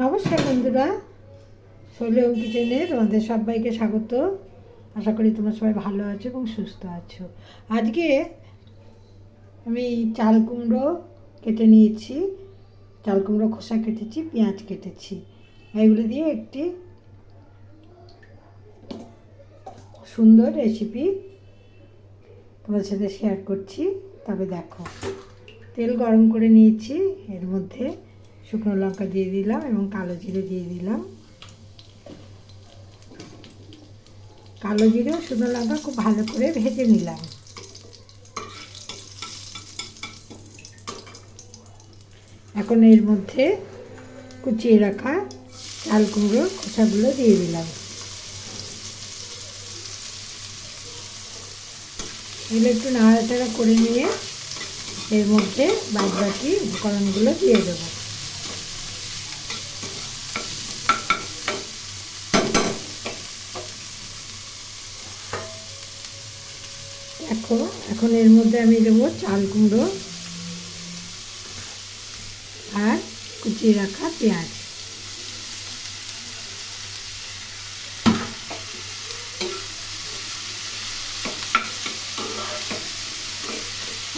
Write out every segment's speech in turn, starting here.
নমস্কার বন্ধুরা, শৈলম কিচেনে তোমাদের সবাইকে স্বাগত। আশা করি তোমরা সবাই ভালো আছো এবং সুস্থ আছো। আজকে আমি চাল কুমড়ো কেটে নিয়েছি, চাল কুমড়ো খোসা কেটেছি, পেঁয়াজ কেটেছি। এগুলো দিয়ে একটি সুন্দর রেসিপি তোমাদের সাথে শেয়ার করছি। তবে দেখো, তেল গরম করে নিয়েছি, এর মধ্যে শুকনো লঙ্কা দিয়ে দিলাম এবং কালো জিরে দিয়ে দিলাম। কালো জিরে ও শুকনো লঙ্কা খুব ভালো করে ভেজে নিলাম। এখন এর মধ্যে কুচিয়ে রাখা চাল কুমড়োর খোসাগুলো দিয়ে দিলাম। এগুলো একটু নাড়াচাড়া করে নিয়ে এর মধ্যে বাদবাকি উপকরণগুলো দিয়ে দেবো। দেখো, এখন এর মধ্যে আমি দেবো চাল কুমড়ো আর কুচিয়ে রাখা পেঁয়াজ।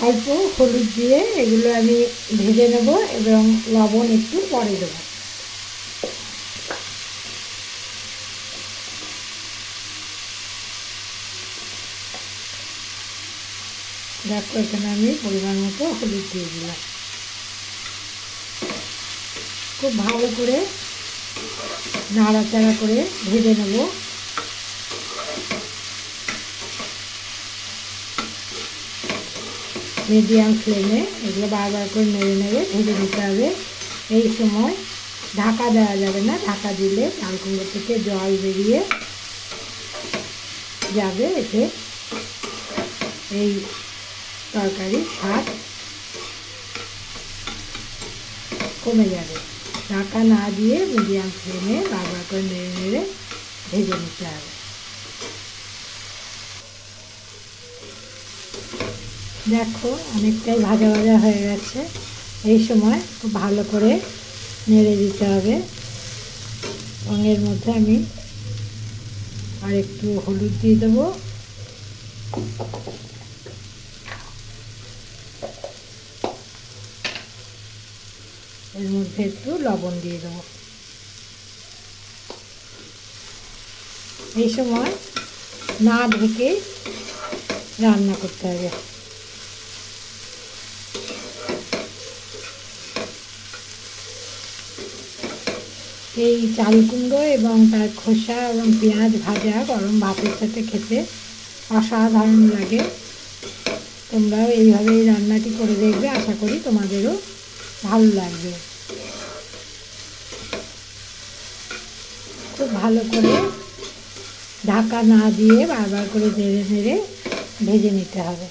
অল্প হলুদ দিয়ে এগুলো আমি ভেজে নেব এবং লবণ একটু পরে দেবো। দেখো, এখানে আমি পরিমাণ মতো হলুদ দিয়ে দিলাম। খুব ভালো করে নাড়াচাড়া করে ভেজে নেব। মিডিয়াম ফ্লেমে এগুলো বারবার করে নেড়ে নেড়ে ভেজে নিতে হবে। এই সময় ঢাকা দেওয়া যাবে না, ঢাকা দিলে চাল কুমড়ো থেকে জল বেরিয়ে যাবে, এতে এই তরকারির স্বাদ কমে যাবে। ঢাকা না দিয়ে মিডিয়াম ফ্লেমে বারবার করে নেড়ে নেড়ে ভেজে নিতে হবে। দেখো, অনেকটাই ভাজা ভাজা হয়ে গেছে। এই সময় খুব ভালো করে নেড়ে দিতে হবে এবং এর মধ্যে আমি আর একটু হলুদ দিয়ে দেবো। এর মধ্যে একটু লবণ দিয়ে দেবো। এই সময় না ঢেকে রান্না করতে হবে। এই চাল কুমড়ো এবং তার খোসা এবং পেঁয়াজ ভাজা গরম ভাতের সাথে খেতে অসাধারণ লাগে। তোমরাও এইভাবে এই রান্নাটি করে দেখবে, আশা করি তোমাদেরও ভালো লাগবে। খুব ভালো করে ঢাকা না দিয়ে বারবার করে নেড়ে নেড়ে ভেজে নিতে হবে।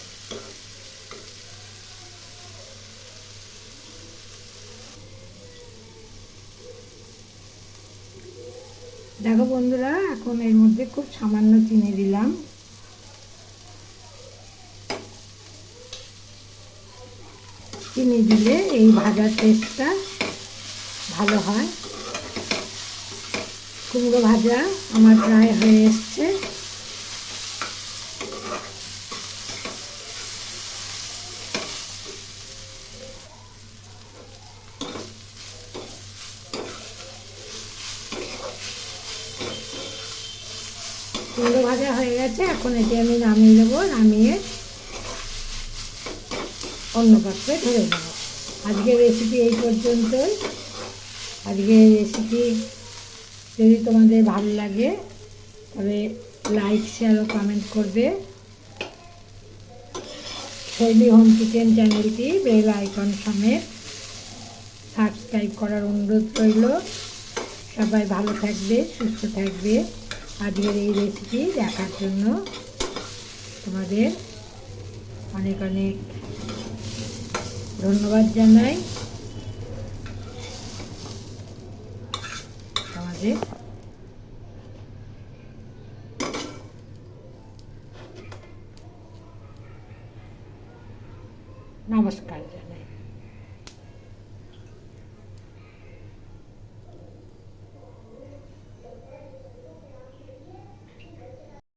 দেখো বন্ধুরা, এখন এর মধ্যে খুব সামান্য চিনি দিলাম। চিনি দিলে এই ভাজার টেস্টটা ভালো হয়। কুমড়ো ভাজা আমার প্রায় হয়ে এসছে। কুমড়ো ভাজা হয়ে গেছে, এখন এটি আমি নামিয়ে দেবো। নামিয়ে অন্য পাত্রে ঢেলে দেবো। আজকের রেসিপি এই পর্যন্তই। আজকের রেসিপি যদি তোমাদের ভালো লাগে তবে লাইক, শেয়ার ও কমেন্ট করবে। শৈলী হোম কিচেন চ্যানেলটি বেল আইকন সমেত সাবস্ক্রাইব করার অনুরোধ রইল। সবাই ভালো থাকবে, সুস্থ থাকবে। আজকের এই রেসিপি দেখার জন্য তোমাদের অনেক অনেক ধন্যবাদ জানাই। তোমাদের নমস্কার জানাই।